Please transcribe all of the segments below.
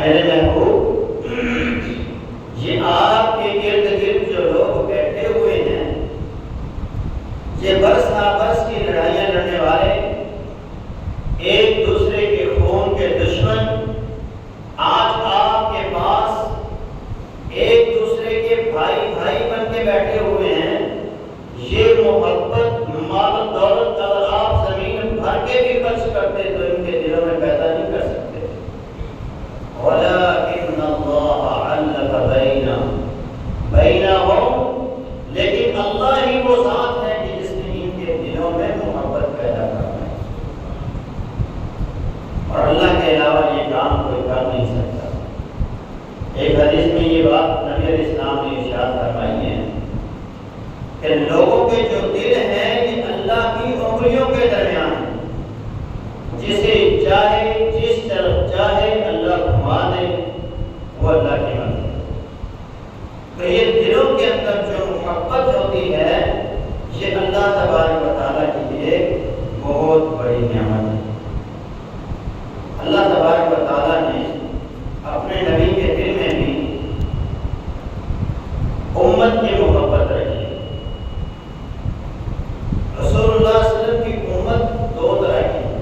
میرے ایک حدیث میں یہ بات نبی علیہ السلام نے ارشاد فرمائی ہے کہ لوگوں کے جو دل ہیں یہ اللہ کی انگلیوں کے درمیان ہیں، جسے چاہے جس طرف چاہے اللہ گھما دے وہ اللہ کی مرضی۔ تو یہ دلوں کے اندر جو محبت ہوتی ہے یہ اللہ تبارک و تعالیٰ کے لیے بہت بڑی نعمت ہے۔ اللہ تبارک و تعالیٰ نے اپنے نبی کے دل میں بھی امت کی محبت رکھی۔ رسول اللہ صلی اللہ علیہ وسلم کی امت دو طرح کی ہے۔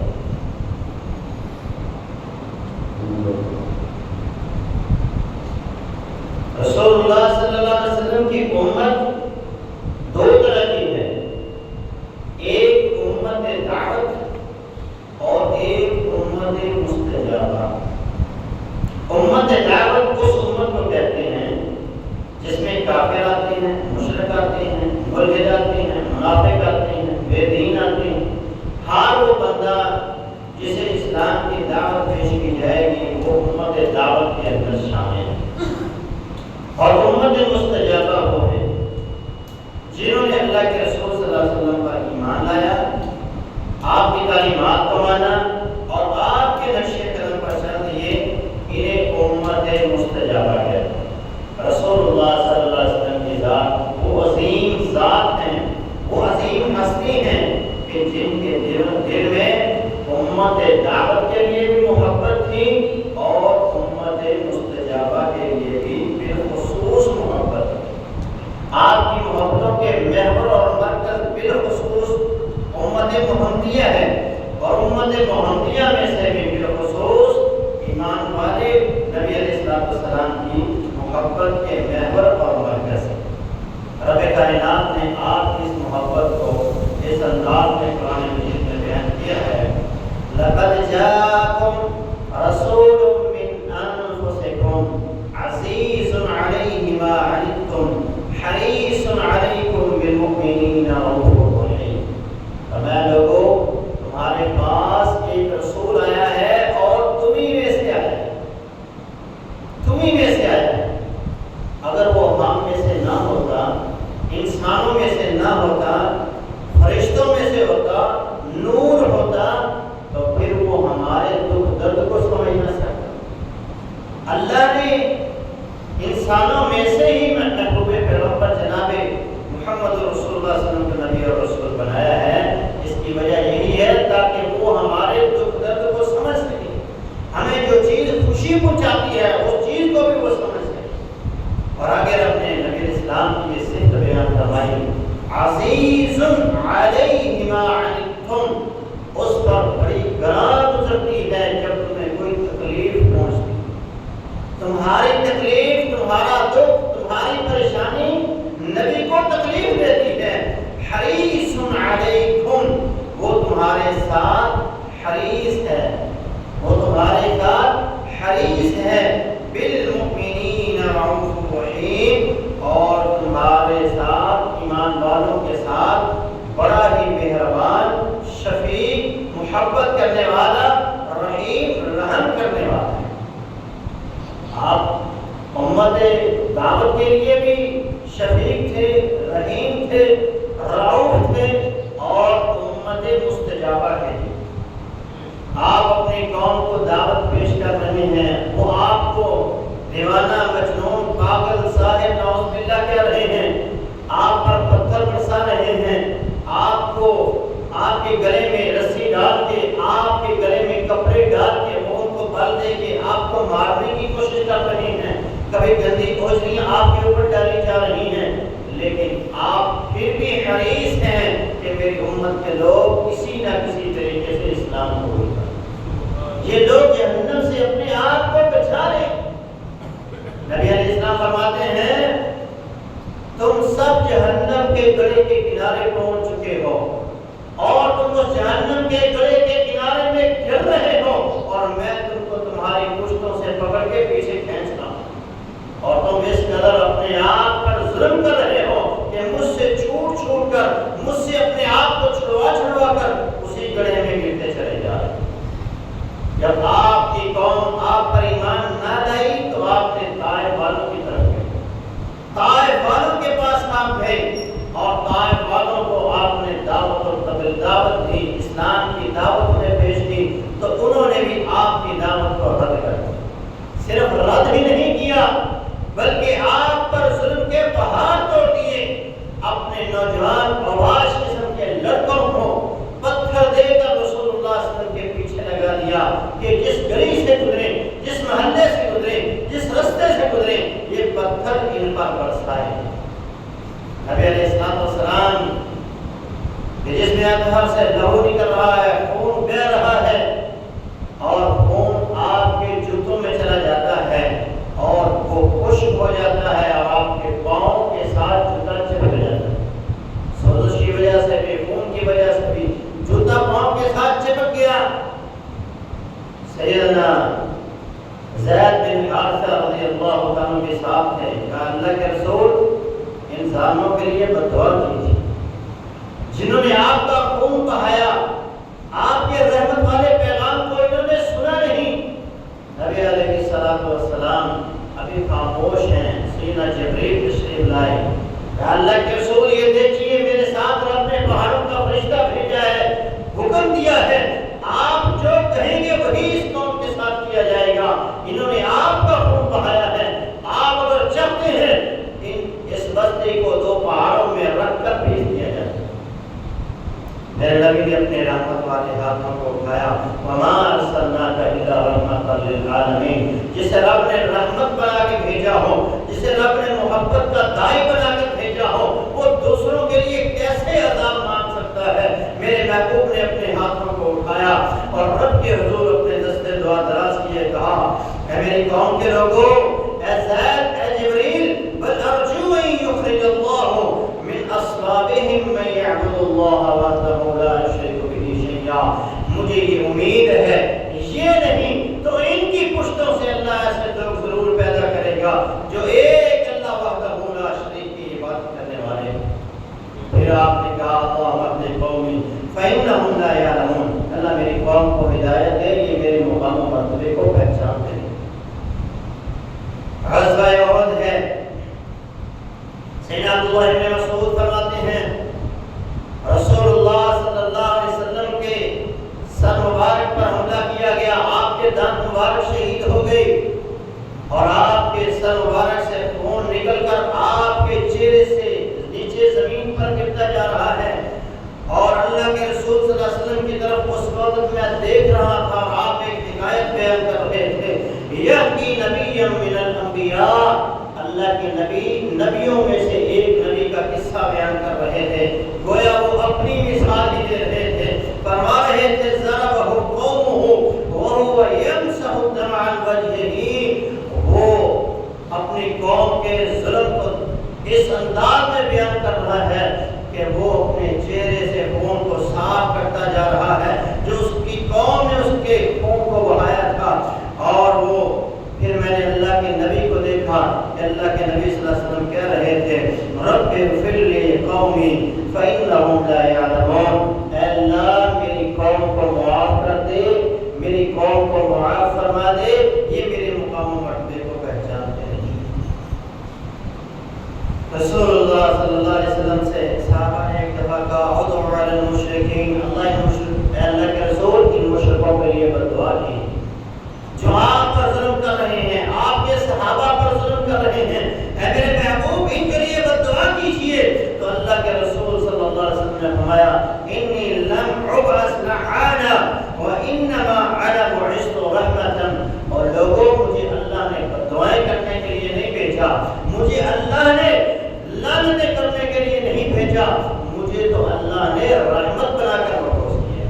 رسول اللہ صلی اللہ علیہ وسلم کی امت دو طرح کی ہے، ایک امت دعوت اور ایک امت مستجابہ۔ امت دعوت اس امت کو کہتے ہیں جس میں کافر آتے ہیں، مشرک آتے ہیں، ملحد آتے ہیں، منافق آتے ہیں، بے دین آتے ہیں۔ ہر وہ بندہ جسے اسلام کی دعوت پیش کی جائے گی وہ امت دعوت کے اندر شامل ہے۔ اور امت مستجابہ وہ ہے جنہوں نے اللہ کے رسول صلی اللہ علیہ وسلم پر ایمان لایا، آپ کی تعلیمات کو مانا اور آپ کے نقش قدم پر چل دیے، انہیں امت مستجابہ کہتے ہیں۔ رسول اللہ صلی اللہ علیہ وسلم کی ذات وہ عظیم ذات ہیں، وہ عظیم ہستی ہیں کہ جن کے دل میں امت دعوت کے لیے بھی محبت تھی اور امت مستجابہ کے لیے بھی بالخصوص محبت تھی۔ آپ کی محبتوں کے محور اور مرکز بالخصوص امت محمدیہ ہے، اور امت محمدیہ میں سے بھی بالخصوص ایمان والے نبی علیہ السلام کی محبت کے محور اور مرکز ہے۔ رب کائنات نے آپ کی اس محبت کو اس انداز میں قرآن مجید میں بیان کیا ہے، لَقَدْ جَاءَكُمْ رَسُولٌ مِّنْ أَنفُسِكُمْ عَزِيزٌ عَلَيْهِ مَا عَنِتُّمْ حَرِيصٌ عَلَيْكُمْ بِالْمُؤْمِنِينَ رَءُوفٌ رَحِيمٌ۔ فرمایا لوگوں تمہارے پاس ایک رسول آیا ہے اور تمہیں میں سے آیا ہے، تمہیں میں سے آیا ہے۔ اگر وہ ہم میں سے نہ ہوتا، انسانوں میں سے نہ ہوتا، فرشتوں میں سے ہوتا، نور ہوتا، تو پھر وہ ہمارے دکھ درد کو سمجھ نہ سکتا۔ اللہ نے انسانوں میں سے ہی محبوب پیغمبر جناب محمد رسول اللہ صلی اللہ علیہ وسلم کو نبی اور رسول بنایا ہے۔ اس کی وجہ یہی ہے تاکہ وہ ہمارے دکھ درد کو سمجھ سکے، ہمیں جو چیز خوشی پہنچاتی ہے اس چیز کو بھی وہ سمجھ سکے۔ اور اگر اپنے نبی علیہ السلام کی یہ صفت بیان فرمائی، عزیز علیہ ما عنتم، اس پر بڑی گراں گزرتی ہے جب تمہیں کوئی تکلیف پہنچتی، تمہاری تکلیف، تمہارا دکھ، تمہاری پریشانی نبی کو تکلیف دیتی ہے۔ حریص علیکم، وہ تمہارے ساتھ حریص ہے، وہ تمہارے ساتھ حریص ہے، بالمؤمنین رؤوف رحیم، اور تمہارے ساتھ ایمان والوں کے ساتھ بڑا ہی مہربان، شفیق، محبت کرنے والا، رحیم، رحم کرنے والا ہے۔ آپ امت دعوت کے لیے بھی شفیق تھے، رحیم تھے، رؤوف تھے، اور امت مستجابہ کے لیے آپ اپنی قوم کو دعوت پیش کر رہے ہیں، وہ آپ کو دیوانہ، مجنون، پاگل، ساحر، نعوذ باللہ کہہ رہے ہیں، آپ پر پتھر برسا رہے ہیں، آپ کو آپ کے گلے میں رسی ڈال کے، آپ کے گلے میں کپڑے ڈال کے، ان کو بل دے کے آپ کو مارنے کی کوشش کر رہے ہیں، کبھی گندی اوجھلیاں آپ کے اوپر ڈالی جا رہی ہیں، لیکن آپ پھر بھی حریص ہیں کہ میری امت کے لوگ کسی نہ کسی طریقے سے اسلام قبول کریں، یہ لوگ جہنم سے اپنے آپ کو بچا لیں۔ نبی علیہ السلام فرماتے ہیں تم سب جہنم کے گڑھے کے کنارے پہنچ چکے ہو، اور تم اس جہنم کے گڑھے کے کنارے میں گر رہے ہو، اور میں تم کو تمہاری پشتوں سے پکڑ کے پیچھے کھینچ رہا ہوں، اور تم اس قدر اپنے آپ پر ظلم کر رہے ہو کہ مجھ سے چھوٹ چھوٹ کر، مجھ سے اپنے آپ کو چھڑوا کر اسی گڑھے میں گرتے چلے جا رہے۔ جب آپ کی قوم آپ پر ایمان نہ لائی تو آپ نے طائف جسم اطہر سے لہو نکل رہا ہے، خون بہہ رہا ہے، اور خون آپ کے جوتوں میں چلا جاتا ہے اور وہ خشک ہو جاتا ہے اور آپ کے پاؤں کے ساتھ جوتا چپک جاتا ہے۔ سوزش کی وجہ سے بھی، خون کی وجہ سے بھی جوتا پاؤں کے ساتھ چپک گیا۔ سیدنا زید بن حارثہ رضی اللہ عنہ کے ساتھ تھے، کہا اللہ کے رسول انسانوں کے لیے بد دعا کیجیے جنہوں نے آپ کا خون بہایا، آپ کے رحمت والے پیغام کو انہوں نے سنا نہیں۔ نبی علیہ الصلوۃ والسلام ابھی خاموش ہیں، سیدنا جبریل تشریف لائے، کہا اللہ کے رسول یہ دیکھیے میرے ساتھ رب نے پہاڑوں کا فرشتہ بھیجا ہے، حکم دیا ہے آپ جو کہیں گے وہی اس قوم کے ساتھ کیا جائے گا۔ انہوں نے آپ کا خون بہایا ہے، آپ اگر چاہتے ہیں اس بستی کو دو پہاڑوں میں رکھ کر بھیج دیا جائے۔ میرے نبی نے اپنے رحمت والے ہاتھوں کو اٹھایا، وما ارسلناک الا رحمۃ للعالمین، جسے رب نے رحمت بنا کے بھیجا ہو، جسے رب نے محبت کا داعی بنا کے بھیجا ہو، وہ دوسروں کے لیے کیسے عذاب مانگ سکتا ہے؟ میرے محبوب نے اپنے ہاتھوں کو اٹھایا اور رب کے حضور اپنے دستے دعا دراز کیے، کہا اے میری قوم کے لوگوں، اے زید، اے جبریل، بل ارجو ان یخرج اللہ من اصلابہم من یعبد اللہ وحدہ لا یشرک بہ شیئا، مجھے یہ امید ہے یہ نہیں تو ان کی پشتوں سے اللہ ایسے لوگ ضرور پیدا کرے گا جو ایک اللہ وحدہ لا شریک کی عبادت کرنے والے ہیں۔ پھر آپ نے کہا اللہم اہد قومی فإنہم لا یعلمون، اللہ میری قوم کو ہدایت دے، یہ میرے مقام و مرتبے کو پہچانتے ہیں۔ غزوہ احد ہے، سیدنا عبداللہ بن مسعود فرماتے ہیں رسول اللہ صلی اللہ علیہ وسلم کے سر مبارک پر حملہ کیا گیا، آپ کے دانت مبارک شہید ہو گئے اور آپ کے سر مبارک سے خون نکل کر آپ کے چہرے سے نیچے زمین پر گرتا جا رہا ہے، اور اللہ کے رسول صلی اللہ علیہ وسلم کی طرف اس وقت میں دیکھ رہا تھا، آپ ایک حکایت بیان کر رہے تھے، یحکی نبی من الانبیاء، اللہ کے نبیوں میں سے ایک نبی کا قصہ بیان کر رہے تھے، گویا وہ اپنی مثال ہی دے رہے تھے، فرما رہے تھے ضربہ قومہ وہو یمسح الدم عن وجہہ، وہ اپنی قوم کے ظلم کو اس انداز میں بیان کر رہا ہے کہ وہ اپنے چہرے سے خون کو صاف کرتا جا رہا ہے جو اس کی قوم نے اس کے خون کو بہایا تھا۔ اور وہ پھر میں نے اللہ کے نبی کو دیکھا کہ اللہ کے نبی صلی اللہ علیہ وسلم کہہ رہے تھے رب اغفر لی قومی فإنہم لا یعلمون، اے اللہ میری قوم کو معاف کر دے، میری قوم کو معاف فرما دے، یہ میرے مقام و مرتبے کو پہچانتے نہیں۔ رسول اللہ صلی اللہ علیہ وسلم سے صحابہ نے ایک دفعہ کہا ادعو علی المشرکین، اللہ کے رسول ان مشرکوں کے لیے بد دعا کی جو آپ پر ظلم کر رہے ہیں، آپ کے صحابہ پر ظلم کر رہے ہیں، اے میرے محبوب ان کے لیے بد دعا کیجیے۔ تو اللہ کے رسول صلی اللہ علیہ وسلم نے فرمایا انی لم ابعث لعانا وانما انا بعثت رحمۃ، اور لوگوں مجھے اللہ نے بد دعائیں کرنے کے لیے نہیں بھیجا، مجھے اللہ نے لعنتیں کرنے کے لیے نہیں بھیجا، مجھے تو اللہ نے رحمت بنا کر مبعوث کیا ہے،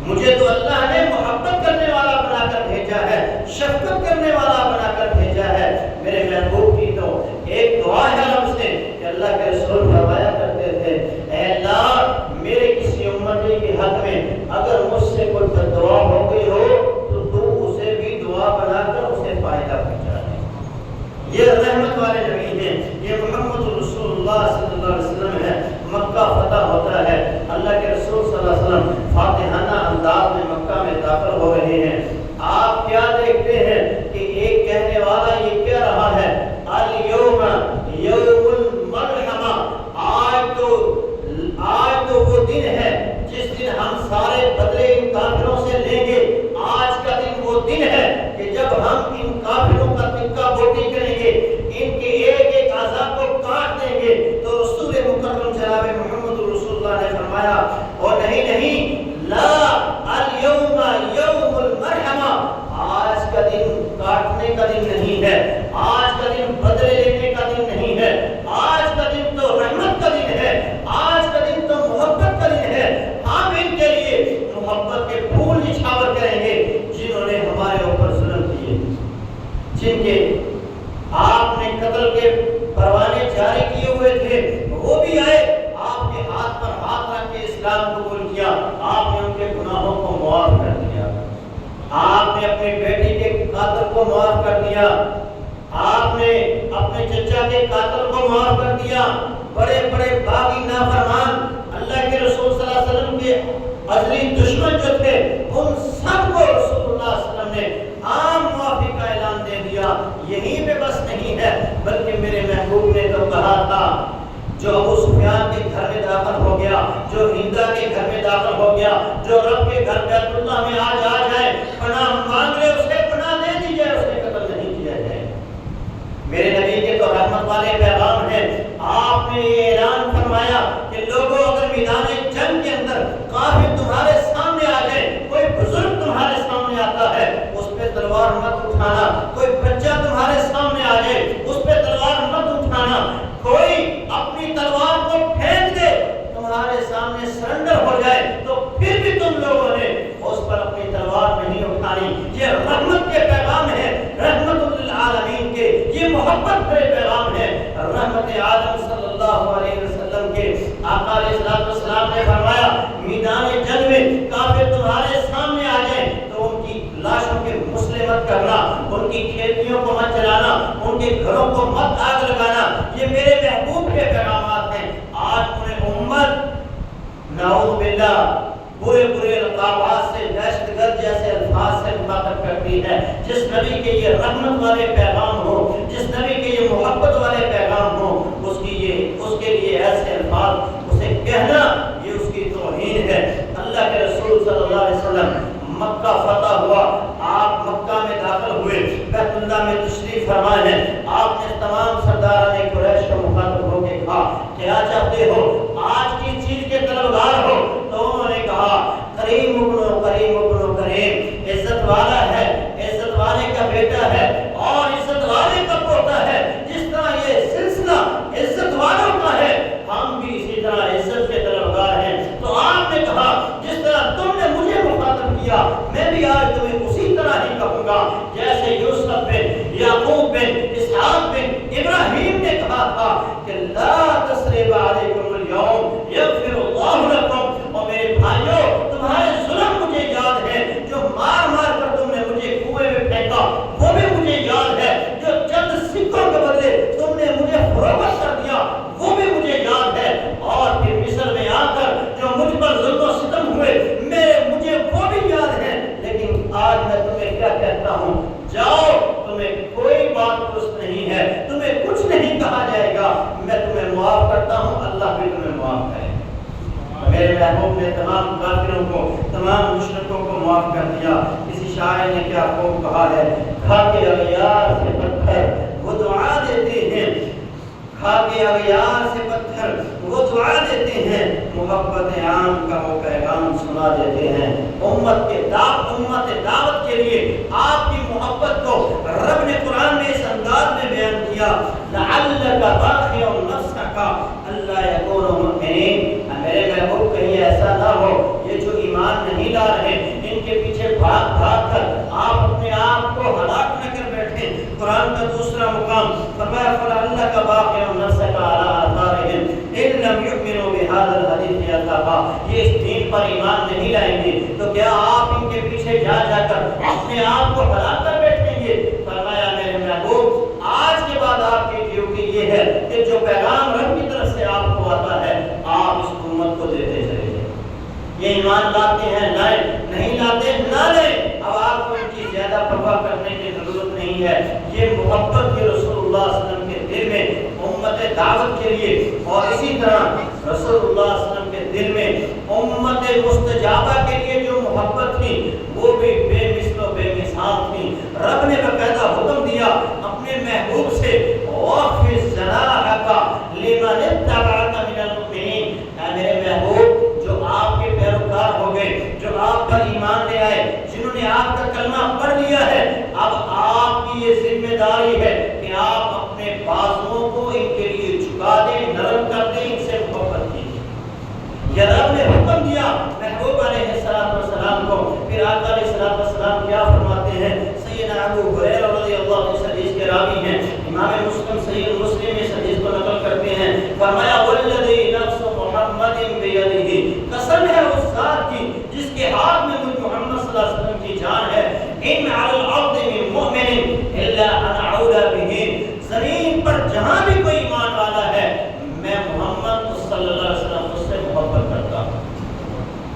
مجھے تو اللہ نے محبت کرنے والا بنا کر بھیجا ہے، شفقت کرنے والا بنا کر بھیجا ہے۔ میرے محبوب کی تو ایک دعا ہے رب سے کہ اللہ کے رسول فرمایا کرتے تھے اے اللہ میرے کسی امتی کے حق میں اگر مجھ سے کوئی بد دعا ہو گئی ہو تو اسے بھی دعا بنا کر اسے فائدہ پہنچا دے۔ یہ رحمت والے نبی ہیں، یہ محمد رسول اللہ صلی اللہ علیہ وسلم ہے۔ مکہ فتح ہوتا ہے، اللہ کے رسول صلی اللہ علیہ وسلم فاتحانہ انداز میں مکہ میں داخل ہو رہے ہیں۔ آپ کیا دیکھتے ہیں کہ ایک کہنے والا یہ کہہ رہا ہے الیوم یوم المرحمہ، آج تو وہ دن ہے جس دن ہم سارے بدلے ان کافروں سے لیں گے، آج کا دن وہ دن ہے کہ جب ہم ان کافروں کا تکہ بوٹی کریں گے، ان کے ایک ایک اعضاء کو کاٹ دیں گے۔ تو رسول مکرم جناب محمد رسول اللہ نے فرمایا اور نہیں لا الیوم یوم المرحمہ، آج کا دن کاٹنے کا دن نہیں ہے، آج کا دن بدلے لینے کا دن نہیں ہے، آج کا دن تو رحمت کا دن ہے، آج کا دن تو محبت کا دن ہے، جن کے آپ نے قتل کے پروانے جاری کیے ہوئے تھے، وہ بھی آئے، آپ کے ہاتھ پر ہاتھ رکھ کے اسلام قبول کیا، آپ نے ان کے گناہوں کو معاف کر دیا، آپ نے اپنی بیٹی کے قاتل کو معاف کر دیا، آپ نے اپنے چچا کے قاتل کو معاف کر دیا۔ بڑے بڑے باغی نافرمان اللہ کے رسول صلی اللہ علیہ وسلم کے ازلی دشمن جو تھے، ان سب کو رسول اللہ صلی اللہ علیہ وسلم نے عام معافی کا اعلان دے دیا۔ یہیں پہ بس نہیں ہے، بلکہ میرے محبوب نے تو کہا تھا، جو ابو سفیان کے گھر میں داخل ہو گیا، جو ہندا کے گھر میں داخل ہو گیا، جو رب کے گھر بیت اللہ میں آج آ جائے، پناہ مانگ لے، اسے پناہ دے دی جائے، اسے قتل نہیں کیا جائے۔ میرے نبی کے تو رحمت والے پیغام ہیں۔ آپ نے یہ اعلان فرمایا کہ لوگوں، اگر میدان جنگ کے اندر کافر تمہارے سامنے آ جائے، کوئی بزرگ تمہارے سامنے آتا ہے، اس پہ تلوار مت اٹھانا، کوئی بچہ تمہارے سامنے آ جائے، اس پہ تلوار مت اٹھانا، کوئی اپنی تلوار کو پھینک دے، تمہارے سامنے سرنڈر ہو جائے، تو پھر بھی تم لوگوں نے اس پر اپنی تلوار نہیں اٹھانی۔ یہ رحمت کے پیغام ہے، رحمت للعالمین کے، یہ محبت کے پیغام ہے۔ رحمت عالم صلی اللہ علیہ وسلم کے آقا علیہ السلام نے فرمایا، میدان جنگ میں کافر تمہارے سامنے آ جائیں تو ان کی لاشوں کے مسئلے مت کرنا، ان کی کھیتیوں کو مت جلانا، ان کے گھروں کو مت آگ لگانا۔ یہ میرے محبوب کے پیغامات ہیں۔ آج انہیں امت نعوذ باللہ برے برے القابات سے، دہشت گرد جیسے الفاظ سے مخاطب کرتی ہے۔ جس نبی کے یہ رحمت والے پیغام ہو، جس نبی کے یہ محبت والے پیغام ہو، اس کے لیے ایسے الفاظ اسے کہنا، یہ اس کی توہین ہے۔ اللہ کے رسول صلی اللہ علیہ وسلم مکہ فتح ہوا، آپ مکہ میں داخل ہوئے، بیت اللہ میں تشریف فرما ہے، آپ نے تمام سرداران قریش کو مخاطب ہو کے کہا، کیا چاہتے ہو، آج کی چیز کے طلبگار ہو؟ تو انہوں نے کہا، کریم ابن کریم ابن کریم، عزت والا ہے، عزت والے کا بیٹا ہے اور عزت والے کا پوتا ہے۔ جس طرح یہ سلسلہ عزت والوں کا ہے، ہم بھی اسی طرح عزت کے طلبگار ہیں۔ تو آپ نے کہا، جس طرح تم نے مجھے مخاطب کیا، میں بھی آج تمہیں اسی طرح ہی کہوں گا جیسے یوسف بن یعقوب بن اسحاق بن ابراہیم نے کہا تھا کہ لا تثریب علیکم اليوم یغفر اللہ لکم۔ اور میرے بھائیوں، تمہارے ظلم مجھے یاد ہے، جو مار مار کر تم نے مجھے کنویں میں پھینکا وہ بھی مجھے یاد ہے، جو چند سکوں کے بدلے تم نے مجھے فروخت کر دیا وہ بھی مجھے یاد ہے، اور پھر مصر میں آ کر جو مجھ پر ظلم و ستم ہوئے مجھے وہ بھی یاد ہے۔ لیکن آج میں تمہیں کیا کہتا ہوں، جاؤ، تمہیں کوئی بات درست نہیں ہے، تمہیں کچھ نہیں کہا جائے گا، میں تمہیں معاف کرتا ہوں، اللہ بھی تمہیں معاف کرے۔ میرے محبوب نے تمام کافروں کو، تمام مشرکوں کو معاف کر دیا۔ کسی شاعر نے کیا خوب کہا ہے، کھا کے اغیار سے پتھر وہ دعا دیتے ہیں، کھا کے اغیار سے پتھر وہ دعا دیتے ہیں، محبت عام کا وہ پیغام سنا دیتے ہیں۔ امت دعوت کے لیے آپ کی محبت کو رب نے قرآن میں اس انداز میں بیان کیا، لعلک باخع نفسک الا یکونوا مؤمنین۔ میرے محبوب کہیں ایسا نہ ہو یہ جو ایمان نہیں لا رہے، ان کے پیچھے بھاگ بھاگ کر آپ اپنے آپ کو ہلاک نہ کر بیٹھیں۔ قرآن کا دوسرا مقام فرمایا، فلعلک باخع نفسک علی آثارہم ان لم یؤمنوا بہذا الحدیث اسفا۔ یہ اس دین پر ایمان نہیں لائیں گے تو کیا آپ ان کے پیچھے جا جا کر اپنے آپ کو ہلاک کر بیٹھیں گے؟ فرمایا میرے محبوب، آج کے بعد آپ کی ڈیوٹی یہ ہے کہ جو پیغام رب کی طرف سے آپ کو آتا ہے، آپ اس امت کو دیتے چلے جائیں۔ یہ ایمان لاتے ہیں لائیں، نہیں لاتے نہ لیں، اب آپ کو ان کی زیادہ پرواہ کرنے کی ضرورت نہیں ہے۔ یہ محبت کے رسول اللہ صلی اللہ علیہ وسلم کے دل میں امت دعوت کے لیے، اور اسی طرح رسول اللہ صلی اللہ علیہ وسلم کے دل میں امت مستجابہ کے لیے جو محبت تھی وہ بھی بے مثل و بے مثال تھی۔ رب نے باقاعدہ حکم دیا اپنے محبوب سے، وَاخْفِضْ جَنَاحَكَ لِمَنِ اتَّبَعَكَ مِنَ الْمُؤْمِنِينَ۔ اے میرے محبوب، جو آپ کے پیروکار ہو گئے، جو آپ پر ایمان لے آئے، جنہوں نے آپ کا کلمہ پڑھ لیا ہے، اب آپ کی یہ ذمہ داری ہے کہ آپ اپنے بازوؤں کو ان کے لیے جھکا دیں، نرم کر دیں، ان سے محبت کیجیے۔ یہ رب نے حکم دیا محبوب علیہ السلام کو۔ پھر آقا علیہ السلام کیا فرماتے ہیں، سیدنا ابو ہریرہ ہریرہ رضی اللہ عنہ اس حدیث کے راوی ہیں، امام مسلم صحیح مسلم میں اس حدیث کو نقل کرتے ہیں، فرمایا والذی نفس محمد بیدہ، قسم ہے اس ذات کی جس کے ہاتھ میں محمد صلی اللہ علیہ وسلم کی جان ہے، ان علی الارض من مؤمن الا ان اعوذ بہ، زمین پر جہاں بھی کوئی ایمان والا ہے میں محمد صلی اللہ علیہ وسلم اس سے محبت کرتا ہوں۔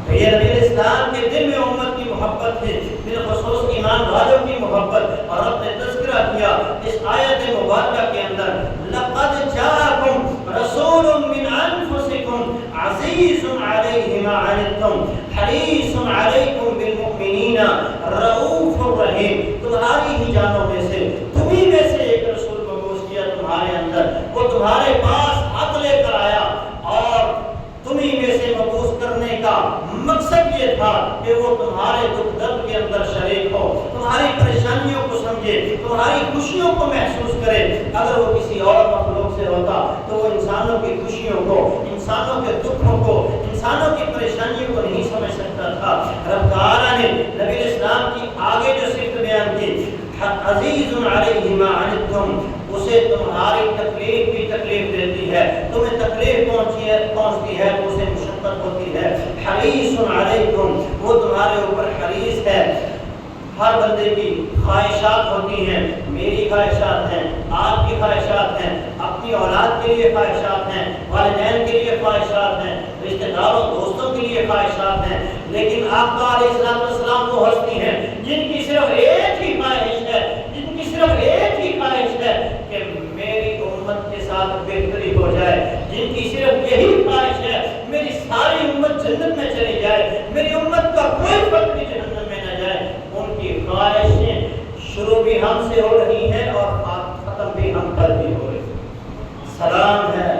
تو یہ نبی اسلام کے دل میں امت کی محبت ہے، بالخصوص ایمان والوں کی محبت، اور رب نے تذکرہ کیا اس آیت مبارکہ کے اندر لقد جاءکم رسول من انفسکم عزیز علیہ ما عنتم حریص علیکم بالمؤمنین رؤوف الرحیم، تمہاری ہی جانوں میں سے تمہیں میں سے ایک رسول مبعوث کیا تمہارے اندر، وہ تمہارے پاس حق لے کر آیا، اور تمہیں میں سے مبعوث کرنے کا مقصد یہ تھا کہ وہ تمہارے دکھ درد کے اندر شریک ہو، تمہاری پریشانیوں کو سمجھے، تمہاری خوشیوں کو محسوس کرے۔ اگر وہ کسی اور مخلوق سے ہوتا تو وہ انسانوں کی خوشیوں کو، انسانوں کے دکھوں کو، انسانوں کی پریشانیوں کو نہیں سمجھ سکتا تھا۔ رب تعالیٰ نے نبی اسلام کی آگے جو صفت بیان کی، عزیز علیہ ما عنتم، اسے تمہاری تکلیف بھی تکلیف دیتی ہے، تمہیں تکلیف پہنچتی ہے تو اسے مشقت ہوتی ہے، حریص علیکم، وہ تمہارے اوپر حریص ہے۔ ہر بندے کی خواہشات ہوتی ہیں، میری خواہشات ہیں، آپ کی خواہشات ہیں، اپنی اولاد کے لیے خواہشات ہیں، والدین کے لیے خواہشات ہیں، رشتہ داروں دوستوں کے لیے خواہشات ہیں، لیکن آقا علیہ السلام وہ ہستی ہیں جن کی صرف ایک ہی خواہش ہے، جن کی صرف ایک ہی خواہش ہے کہ میری امت کے ساتھ بہتری ہو جائے، جن کی صرف یہی خواہش ہے میری ساری امت جنت میں چلی جائے، میری امت کا کوئی فرد بھی جہنم میں نہ جائے۔ ان کی خواہشیں شروع بھی ہم سے ہو رہی ہیں اور ختم بھی ہم پر بھی ہو رہی ہیں۔ سلام ہے،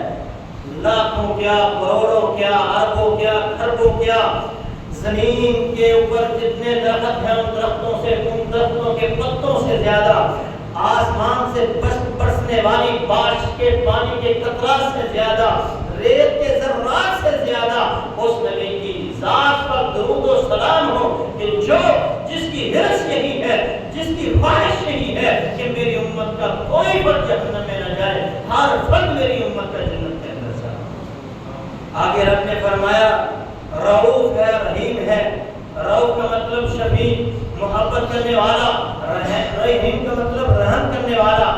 لاکھوں کیا، کروڑوں کیا، اربوں کیا، کھربوں کیا، زمین کے اوپر جتنے درخت ہیں ان درختوں کے پتوں سے زیادہ، آسمان سے برسنے والی بارش کے پانی کے قطرات سے زیادہ، ریت کے ذرات سے زیادہ اس نبی کی ذات پر درود و سلام ہو کہ جس کی حرص یہی ہے، جس کی خواہش یہی ہے کہ میری امت کا کوئی فرد جہنم میں نہ جائے، ہر فرد میری امت کا جنت کے اندر جائے۔ آگے رب نے فرمایا رؤوف ہے، رحیم ہے۔ رؤوف کا مطلب شفیع، محبت کرنے والا، رحیم کا مطلب رحم کرنے والا،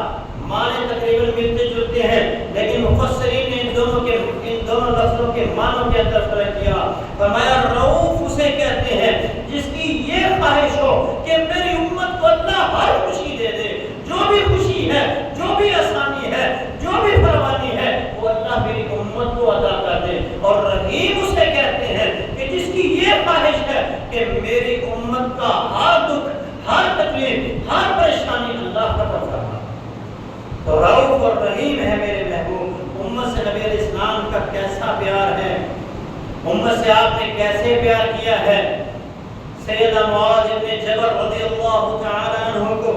معنی تقریباً ملتے جلتے ہیں، لیکن مفسرین نے ان دونوں لفظوں کے معنوں کے اندر فرق کیا۔ فرمایا رؤوف اسے کہتے ہیں جس کی یہ خواہش ہو کہ میری امت کو اللہ ہر خوشی دے دے، جو بھی خوشی ہے، جو بھی آسانی ہے، جو بھی فراوانی ہے وہ اللہ میری امت کو عطا کر دے۔ اور رحیم اسے کہتے ہیں کہ جس کی یہ خواہش ہے کہ میری امت کا ہر دکھ، ہر تکلیف، ہر پریشانی اللہ ختم کرنا۔ تو رؤوف اور رحیم ہے میرے محبوب۔ امت سے نبی علیہ السلام کا کیسا پیار ہے، امت سے آپ نے کیسے پیار کیا ہے۔ سیدنا معاذ بن جبل رضی اللہ تعالی عنہ کو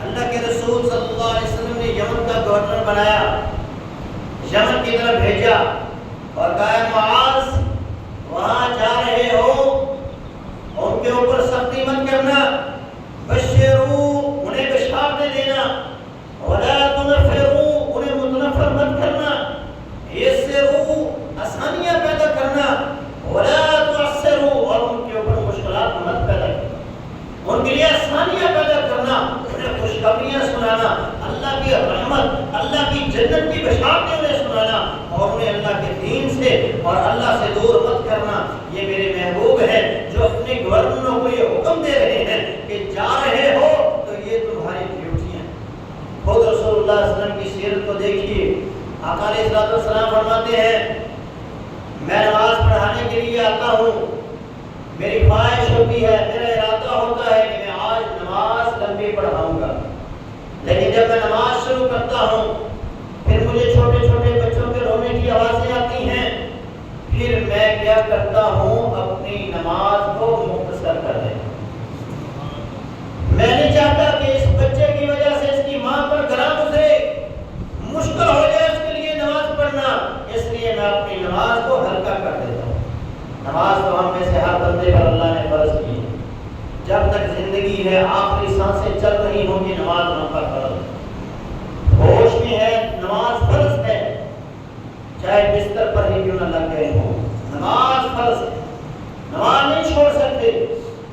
اللہ کے رسول صلی اللہ علیہ وسلم نے یمن کا گورنر بنایا، یمن کی طرف بھیجا اور کہا معاذ وہاں جا رہے ہو ان کے اوپر سختی مت کرنا، بشروا انہیں بشارتیں دینا، ولا تنفروا انہیں متنفر مت کرنا، یسروا آسانیاں پیدا کرنا، ولا تعسروا اور ان کے اوپر مشکلات مت پیدا کرنا، ان کے لیے آسانیاں پیدا کرنا، انہیں خوشخبریاں سنانا، اللہ کی رحمت، اللہ کی جنت کی بشارتیں انہیں سنانا، اور انہیں اللہ کے دین سے اور اللہ سے دور مت کرنا۔ یہ میرے محبوب ہیں جو اپنے گورنروں کو یہ حکم دے رہے ہیں کہ جا رہے ہو تو یہ تمہاری ڈیوٹی ہے۔ خود رسول اللہ صلی اللہ علیہ وسلم کی سیرت کو دیکھیے، آقا علیہ السلام فرماتے ہیں میں نماز پڑھانے کے لیے آتا ہوں، میری خواہش ہوتی ہے، میرا ارادہ ہوتا ہے کہ میں آج نماز لمبی پڑھاؤں گا، لیکن جب میں نماز شروع کرتا ہوں پھر مجھے چھوٹے چھوٹے بچوں کے رونے کی آوازیں آتی ہیں، پھر میں کیا کرتا ہوں اپنی نماز کو مختصر کر دیتا ہوں۔ میں نہیں چاہتا کہ اس بچے کی وجہ سے اس کی ماں پر گراں گزرے، مشکل ہو جائے اس کے لیے نماز پڑھنا، اس لیے میں اپنی نماز کو ہلکا کر دیتا ہوں۔ نماز تو ہم میں سے ہر بندے پر اللہ نے فرض کی ہے، جب تک زندگی ہے، آخری سانسیں چل رہی نہیں ہوگی نماز وہاں پر فرض ہے، ہوش میں ہے نماز فرض ہے، چاہے بستر پر ہی کیوں نہ لگ گئے ہوں، نماز فرض ہے، نماز نہیں چھوڑ سکتے۔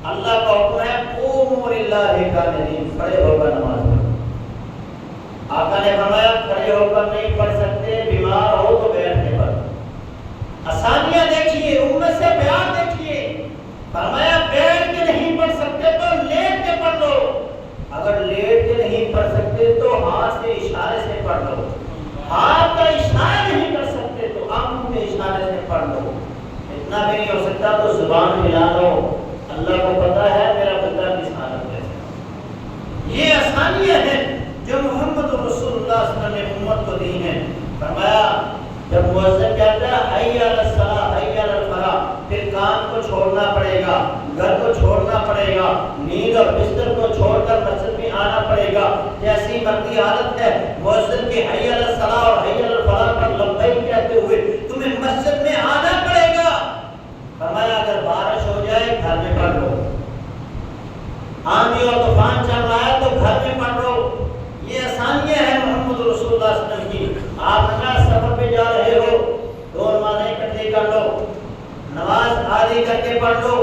اللہ کا حکم ہے قوموا للہ قانتین، کھڑے ہو کر نماز پڑھو۔ آقا نے فرمایا کھڑے ہو کر نہیں پڑھ سکتے، بیمار ہو تو بیٹھ کے پڑھو۔ آسانیاں دیکھیے، امت سے پیار دیکھیے، فرمایا بیٹھ کے نہیں پڑھ سکتے تو لیٹ کے پڑھ لو، اگر لیٹ کے نہیں پڑھ سکتے تو ہاتھ کے اشارے سے پڑھ لو، ہاتھ کا اشارہ نہیں کر سکتے تو آنکھوں کے اشارے سے پڑھ لو، اتنا بھی نہیں ہو سکتا تو زبان ہلا لو، اللہ کو پتا ہے میرا بندہ کس حالت میں ہے۔ یہ آسانیاں ہیں جو محمد رسول اللہ صلی اللہ علیہ وسلم نے امت کو دی ہیں۔ فرمایا جب مؤذن کہتا ہے حی علی الصلاۃ حی علی الفلاح، پھر کام کو چھوڑنا پڑے گا، گھر کو چھوڑنا پڑے گا، نیند اور بستر کو چھوڑ کر مسجد میں آنا پڑے گا، جیسی مرضی حالت ہے مؤذن کے حی علی الصلاۃ اور حی علی الفلاح پر لبیک کہتے ہوئے تمہیں مسجد میں آنا پڑے گا۔ فرمایا اگر بارش ہو جائے گھر میں پڑھ لو، آندھی اور طوفان چل رہا ہے تو گھر میں پڑھ لو، یہ آسانیاں ہیں محمد رسول اللہ صلی اللہ علیہ وسلم کی۔ آپ نماز سفر پہ جا رہے ہو، دو نمازیں اکٹھے کر لو، نماز آدھی کر کے پڑھ لو،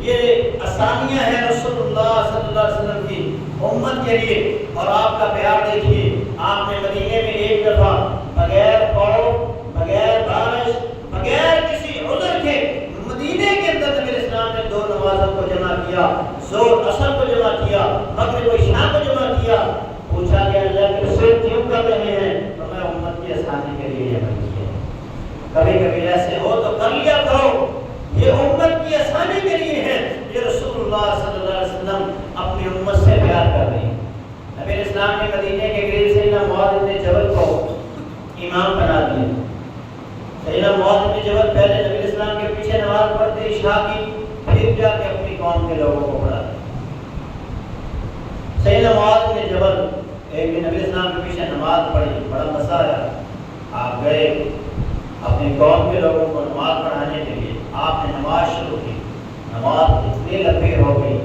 یہ آسانیاں ہیں رسول اللہ صلی اللہ علیہ وسلم کی امت کے لیے۔ اور آپ کا پیار دیکھیے، آپ نے مدینے میں ایک دفعہ بغیر خوف، بغیر بارش، بغیر کسی عذر کے مدینے کے اندر نبی اسلام نے دو نمازوں کو جمع کیا، ظہر اثر کو جمع کیا، مغرب و عشاء کو جمع کیا۔ پوچھا کہ اللہ کے رسول کیوں کر رہے ہیں؟ تو میں امت کی آسانی کے لیے عمل کیا، کبھی کبھی ایسے ہو تو کر لیا کرو، یہ امت کی آسانی کے لیے ہے، یہ رسول اللہ صلی اللہ علیہ وسلم اپنی امت سے پیار کر رہے ہیں۔ نبی اسلام نے مدینے کے قریب سیدنا معاذ بن جبل کو امام بنا دیا۔ سیدنا معاذ بن جبل پہلے نبی اسلام کے پیچھے نماز پڑھتے عشاء کی، پھر جا کے اپنی قوم کے لوگوں کو پڑھاتے۔ سیدنا معاذ بن جبل ایک دن نبی اسلام کے پیچھے نماز پڑھی، بڑا مزہ آیا، آپ گئے اپنی قوم کے لوگوں کو نماز پڑھانے کے لیے، آپ نے نماز شروع کی، نماز اتنی لمبی ہو گئی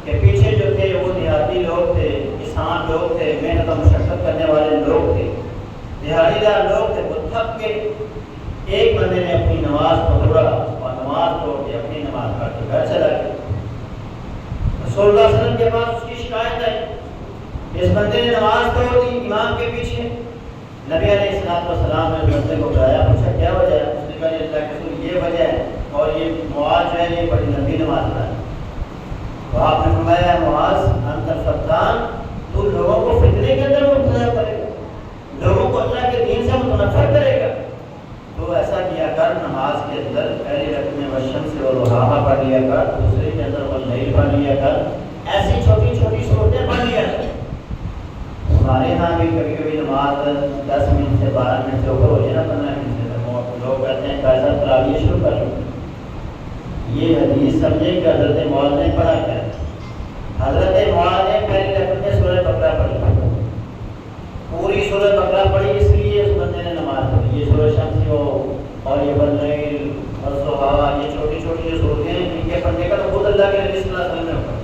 کہ پیچھے جو تھے وہ دیہاتی لوگ تھے، کسان لوگ تھے، محنت و مشقت کرنے والے لوگ تھے، دیہاڑی دار لوگ تھے، وہ تھک کے ایک بندے نے اپنی نماز کو توڑا اور نماز توڑ کے اپنی نماز پڑھ کے گھر چلا گیا۔ رسول اللہ صلی اللہ علیہ وسلم کے پاس اس کی شکایت آئی، اس بندے نے نماز توڑ دی امام کے پیچھے۔ نبی علیہ السلام نے بندے کو بلایا، پوچھا کیا وجہ ہے؟ اس نے کہا اللہ کے رسول یہ وجہ ہے، اور یہ معاذ ہے یہ بڑی لمبی نماز پڑھا ہے۔ تو آپ نے فرمایا معاذ انت فتان، تو لوگوں کو فتنے کے اندر مبتلا کرے گا، لوگوں کو اللہ کے دین سے متنفر کرے گا، تو ایسا کیا کر نماز کے اندر پہلی رکعت میں والشمس وضحاہا پڑھ لیا کر، دوسرے کے اندر واللیل پڑھ لیا کر، ایسی چھوٹی چھوٹی صورتیں پڑھ لیا کر۔ ہمارے ہاں بھی کبھی کبھی نماز 10 منٹ سے 12 منٹ سے اوپر ہو جائے نا، 15 منٹ سے، تو لوگ کہتے ہیں فیصل تراویح شروع کر لو۔ یہ حدیث سمجھے کہ حضرت معاذ نے پڑھا کیا؟ حضرت معاذ نے پہلی رکعت میں سورہ بقرہ پڑھی، پوری سورہ بقرہ پڑھی، اس لیے اس بندے نے نماز پڑھی۔ یہ سورہ شمس ہو اور یہ واللیل والضحیٰ، یہ چھوٹی چھوٹی جو صورتیں ہیں ان کے پڑھنے کا تو خود اللہ کے نبی صلی اللہ علیہ وسلم نے پڑھا۔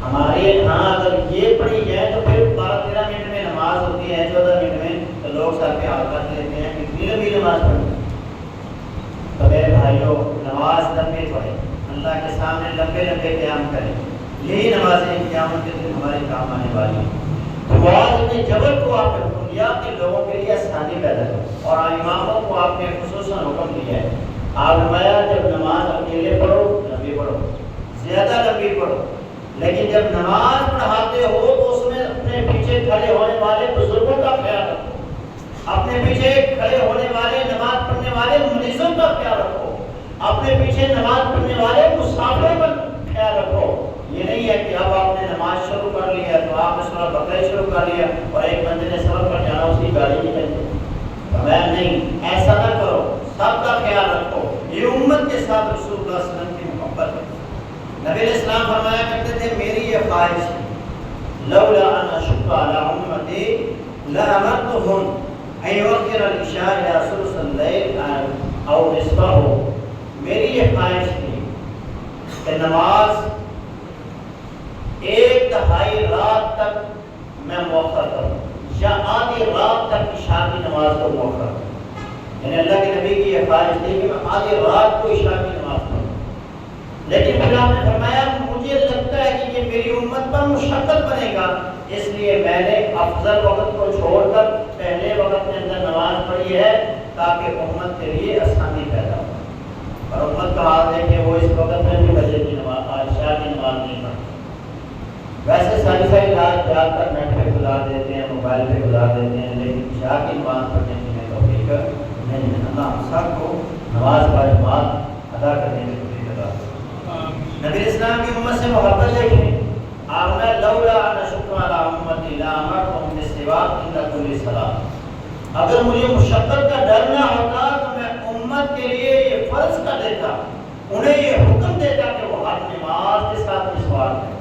ہمارے ہاں اگر یہ پڑھی جائے تو پھر 12-13 منٹ میں نماز ہوتی ہے، 14 منٹ میں، تو لوگ سر پہ ہاتھ رکھ لیتے ہیں کہ اتنی لمبی نماز پڑھی۔ تو میرے بھائیوں نماز لمبی پڑھیں، اللہ کے سامنے لمبے لمبے قیام کریں، یہی نمازیں قیامت کے دن ہمارے کام آنے والی ہیں۔ معاذ بن جبل کو آپ نے حکم دیا کہ لوگوں کے لیے آسانی پیدا کرو، اور اماموں کو آپ نے خصوصاً حکم دیا ہے، آپ فرمایا جب نماز اکیلے پڑھو لمبی پڑھو، زیادہ لمبی پڑھو، لیکن جب نماز پڑھاتے ہو تو اس میں اپنے پیچھے کھڑے ہونے والے بزرگوں کا خیال رکھو، اپنے پیچھے کھڑے ہونے والے نماز پڑھنے والے مریضوں کا خیال رکھو، اپنے پیچھے نماز پڑھنے والے مسافروں کا خیال رکھو۔ یہ نہیں ہے کہ اب آپ نے نماز شروع کر لی ہے تو آپ نے سورہ بقرہ شروع کر لیا اور ایک بندے نے سفر پر جانا اس کی گاڑی نکل گئی، میں نہیں، ایسا نہ کرو، سب کا خیال رکھو۔ یہ امت کے ساتھ رسول اللہ صلی اللہ علیہ وسلم کی محبت ہے۔ نبی علیہ السلام فرمایا کرتے تھے میری یہ خواہش ہے، لولا ان اشق علی امتی لامرتهم ان یؤخر العشاء الى ثلث الليل او نصفه، میری یہ خواہش تھی کہ نماز ایک دہائی رات تک میں مؤخر کروں یا آدھی رات تک عشاء کی نماز کو مؤخر کروں. یعنی اللہ کے نبی کی یہ خواہش تھی کہ میں آدھی رات کو عشاء کی نماز پڑھوں. لیکن پھر آپ نے فرمایا مجھے لگتا ہے کہ یہ میری امت پر مشقت بنے گا، اس لیے میں نے افضل وقت کو چھوڑ کر پہلے وقت کے اندر نماز پڑھی ہے تاکہ امت کے لیے آسانی پیدا ہو. اور امت کا حال ہے کہ وہ اس وقت میں بھی بجے کی نماز عشاء کی نماز نہیں پڑھتی. ویسے ساری رات جا کر نیٹ پہ گزار دیتے ہیں، موبائل پہ گزار دیتے ہیں، لیکن عشاء کی نماز پڑھنے کی میں توفیق نہیں ہے. اللہ ہم سب کو نماز با جماعت ادا کرنے کی توفیق عطا فرمائے. نبی اسلام کی امت سے محبت دیکھیں. آپ نے لولا ان شکر علی امتی لا امرتم بالسواک عند کل صلاۃ. اگر مجھے مشقت کا ڈر نہ ہوتا تو میں امت کے لیے یہ فرض کر دیتا، انہیں یہ حکم دیتا کہ وہ ہر نماز کے ساتھ مسواک کریں.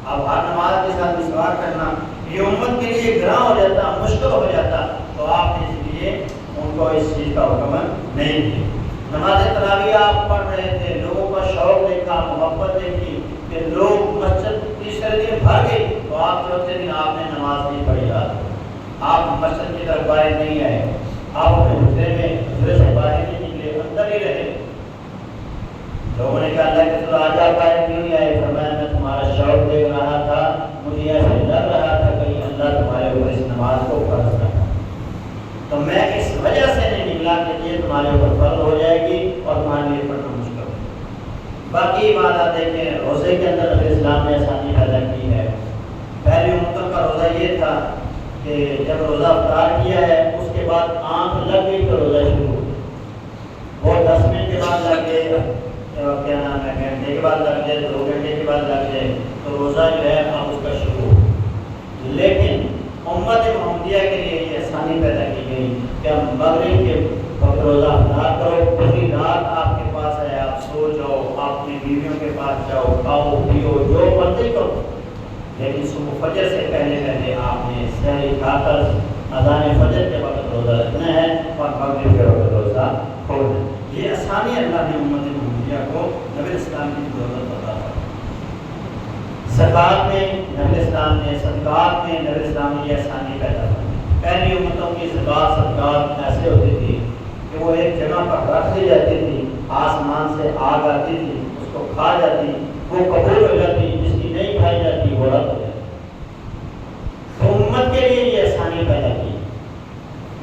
اب ہر نماز کے ساتھ مسواک کرنا یہ امت کے لیے گراں ہو جاتا، مشکل ہو جاتا، تو آپ نے اس لیے ان کو اس چیز کا حکم نہیں دیا. نماز تراویح آپ پڑھ رہے تھے، لوگوں کا شوق دیکھا، محبت دیکھی کہ لوگ مسجد تیسرے دن بھر گئی، تو آپ چوتھے دن آپ نے نماز نہیں پڑھی. آپ مسجد کی طرف باہر نہیں آئے، آپ اپنے حجرے میں حجرے سے باہر نہیں نکلے، اندر ہی رہے. لوگوں نے کہا اللہ کے رسول آج آپ باہر کیوں نہیں آئے؟ فرمایا میں تمہارا شوق دیکھ رہا تھا، مجھے ایسے لگ رہا تھا کہیں اللہ تمہارے اوپر اس نماز کو فرض نہ کرے، تو میں اس وجہ سے نہیں نکلا کہ یہ تمہارے اوپر فرض ہو جائے گی اور تمہارے لیے پڑھنا مشکل ہے. باقی بات آپ دیکھیں، روزے کے اندر نبی اسلام نے آسانی پیدا کی ہے. پہلی امتوں کا روزہ یہ تھا کہ جب روزہ افطار کیا ہے اس کے بعد آنکھ لگ گئی تو روزہ شروع. وہ 10 منٹ کے بعد لگ گئے، کیا نام ہے، گھنٹے کے بعد لگ جائے، 2 گھنٹے کے بعد لگ جائے تو روزہ جو ہے اب اس کا شروع. لیکن امت محمدیہ کے لیے یہ آسانی پیدا کی گئی کہ اب مغرب کے وقت روزہ افطار کرو، پوری رات آپ کے پاس ہے، آپ سو جاؤ، آپ اپنی بیویوں کے پاس جاؤ، کھاؤ پیو جو مرضی کرو، لیکن صبح فجر سے پہلے پہلے آپ نے سحری کھا کر اذان فجر کے وقت روزہ رکھنا ہے اور مغرب کے وقت روزہ کھولنا ہے. یہ آسانی اللہ نے امت محمدیہ کو نبی اسلام کی ضرورت بتا دی. زکوٰۃ میں نبی اسلام نے، صدقات میں نبی اسلام نے یہ آسانی پیدا کی. پہلی امتوں کی زکوٰۃ صدقات ایسے ہوتی تھی کہ وہ ایک جگہ پر رکھ دی جاتی تھی، آسمان سے آگ آتی تھی، اس کو کھا جاتی، وہ قبول ہو جاتی، جس کی نہیں کھائی جاتی وہ رد ہو جاتی. تو امت کے لیے یہ آسانی پیدا کی.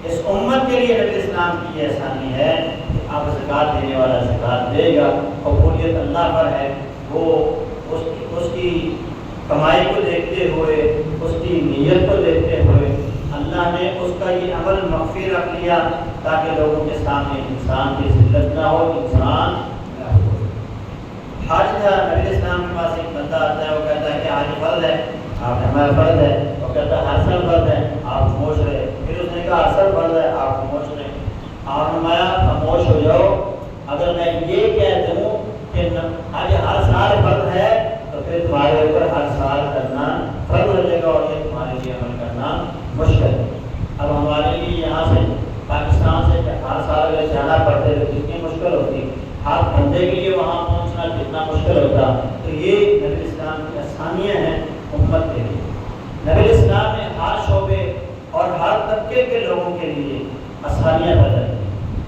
اس امت کے لیے نبی اسلام کی یہ آسانی ہے کہ اب زکوٰۃ دینے والا زکوٰۃ دے گا، قبولیت اللہ پر ہے. وہ اس کی کمائی کو دیکھتے ہوئے، اس کی نیت کو دیکھتے ہوئے اللہ نے اس کا یہ عمل مخفی رکھ لیا تاکہ لوگوں کے سامنے انسان کی ذلت نہ ہو، انسان حج تھا. نبی اسلام کے پاس ایک بندہ آتا ہے، وہ کہتا ہے کہ حج فرض ہے. آپ نے ہمارا فرض ہے، وہ کہتا ہے ہر سال فرض ہے، آپ خاموش رہے. پھر اس نے کہا ہر سال فرض ہے، آپ خاموش رہے. آپ نے خاموش ہو جاؤ، اگر میں یہ کہہ دوں کہ حج ہر سال فرض ہے تو پھر تمہارے اوپر ہر سال کرنا فرض ہو جائے گا اور یہ تمہارے لیے عمل کرنا مشکل ہے. اب ہمارے لیے یہاں سے پاکستان سے ہر سال اگر جانا پڑتے تو کتنی مشکل ہوتی، ہر بندے کے لیے وہاں پہنچنا کتنا مشکل ہوتا. تو یہ نبی اسلام کی آسانیاں ہیں امت کے لیے. نبی اسلام نے ہر شعبے اور ہر طبقے کے لوگوں کے لیے آسانیاں پیدا کی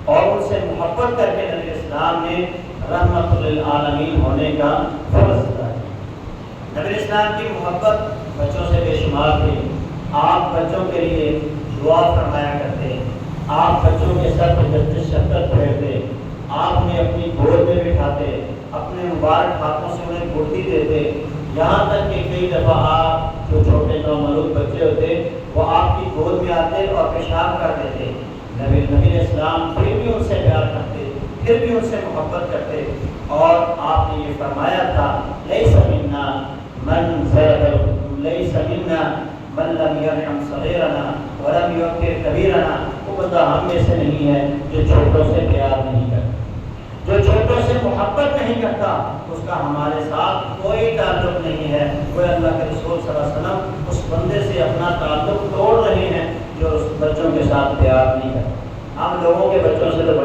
اور ان سے محبت کر کے نبی اسلام نے رحمت للعالمین ہونے کا فرض ادا کیا. نبی اسلام کی محبت بچوں سے بے شمار تھی. آپ بچوں کے لیے دعا فرمایا کرتے، آپ بچوں کے سر پہ جلد شفقت پھیرتے، آپ نے اپنی گود میں بٹھاتے، اپنے مبارک ہاتھوں سے انہیں گھٹی دیتے. یہاں تک کہ کئی دفعہ آپ جو چھوٹے نومولود بچے ہوتے وہ آپ کی گود میں آتے اور پیشاب کر دیتے. نبی اسلام پھر بھی ان سے پیار کرتے، پھر بھی ان سے محبت کرتے اور آپ نے یہ فرمایا تھا لیس منا من لم یرحم صغیرنا ولم یوقر کبیرنا. وہ بندہ ہم میں سے نہیں ہے جو چھوٹوں سے پیار نہیں کرتا، جو چھوٹوں سے محبت نہیں کرتا، اس کا ہمارے ساتھ کوئی تعلق نہیں ہے. وہ اللہ کے رسول صلی اللہ علیہ وسلم اس بندے سے اپنا تعلق توڑ رہے ہیں جو اس بچوں کے ساتھ پیار نہیں کرتا. ہم لوگوں کے بچوں سے تو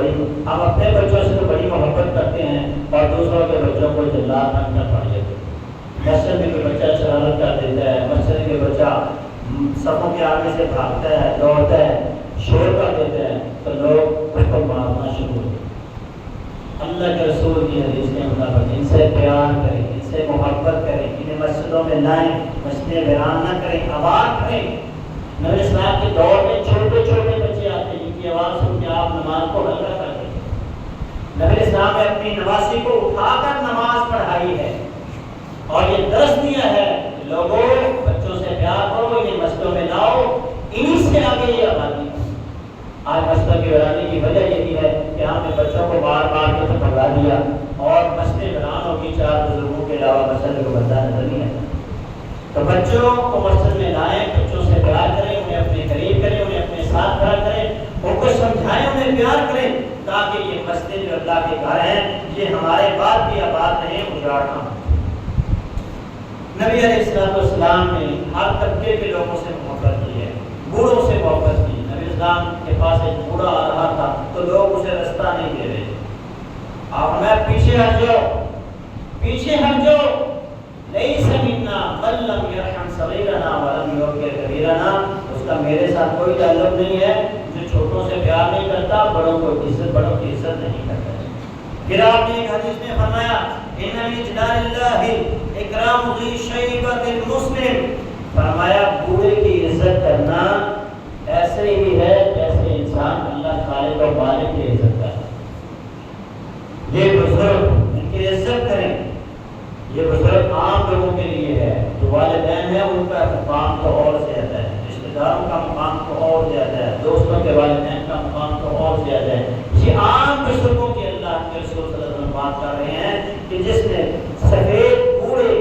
ہم اپنے بچوں سے تو بڑی محبت کرتے ہیں اور دوسروں کے بچوں کو جلات بن کر پڑ جاتے ہیں. مسجد میں کوئی بچہ شرارت کر دیتا ہے، مسجد کے بچہ صفوں کے آگے سے بھاگتا ہے، دوڑتا ہے، شور کر دیتا ہے، تو لوگ اس کو مارنا شروع ہو جاتے ہیں۔ اللہ کے رسول کی حدیث کے مطابق ان سے پیار کریں، ان سے محبت کریں، انہیں مسجدوں میں لائیں، مسجدیں ویران نہ کریں، آباد کریں۔ نبی اسلام کے دور میں چھوٹے چھوٹے بچے آتے ہیں جن کی آواز سن کے آپ نماز کو ہلکا کر دیں۔ نبی اسلام نے اپنی نوازی کو اٹھا کر نماز پڑھائی ہے اور یہ درس دیا ہے کہ لوگوں بچوں سے پیار کرو، انہیں مسجدوں میں لاؤ، انہی سے آگے یہ آبادی۔ آج مسجدوں کی ویرانی کی وجہ یہی ہے کہ ہم نے بچوں کو بار بار کے بھگا دیا اور مسجدیں ویران ہوگی، چار بزرگوں کے علاوہ مسجد کو بندہ نظر نہیں آتا۔ تو بچوں کو مسجد میں لائیں، بچوں سے پیار کریں، انہیں اپنے قریب کریں، انہیں اپنے ساتھ کھڑا کریں، ان کو سمجھائیں، انہیں پیار کریں، تاکہ یہ مسجد جو اللہ کے گھر ہیں یہ ہمارے بعد بھی آباد رہیں، اجاڑ نہ ہوں۔ نبی علیہ السلام نے ہر طبقے کے لوگوں سے محبت کی ہے، بوڑھوں سے محبت کی۔ نبی اسلام کے پاس ایک بوڑھا آ رہا تھا تو لوگ اسے رستہ نہیں دے رہے، آپ میں پیچھے ہٹ جاؤ، پیچھے ہٹ جاؤ، لیس منا من لم یرحم صغیرنا ولم یوقر کبیرنا، اس کا میرے ساتھ کوئی تعلق نہیں ہے جو چھوٹوں سے پیار نہیں کرتا، بڑوں کو عزت، بڑوں کی عزت نہیں کرتا۔ پھر آپ نے ایک حدیث میں فرمایا ان من اجلال اللہ اکرام ذی شیبۃ المسلم، فرمایا بوڑھے کی عزت کرنا ایسے ہی ہے جیسے انسان اللہ خالق و مالک کی عزت کرتا ہے۔ یہ بزرگ ان کی عزت کریں، یہ بزرگ عام لوگوں کے لیے ہے، جو والدین ہیں ان کا مقام تو اور زیادہ ہے، رشتہ داروں کا مقام تو اور زیادہ ہے، دوستوں کے والدین کا مقام تو اور زیادہ ہے۔ یہ عام بزرگوں کی اللہ کے رسول صلی اللہ علیہ وسلم بات کر رہے ہیں کہ جس نے سفید بوڑھے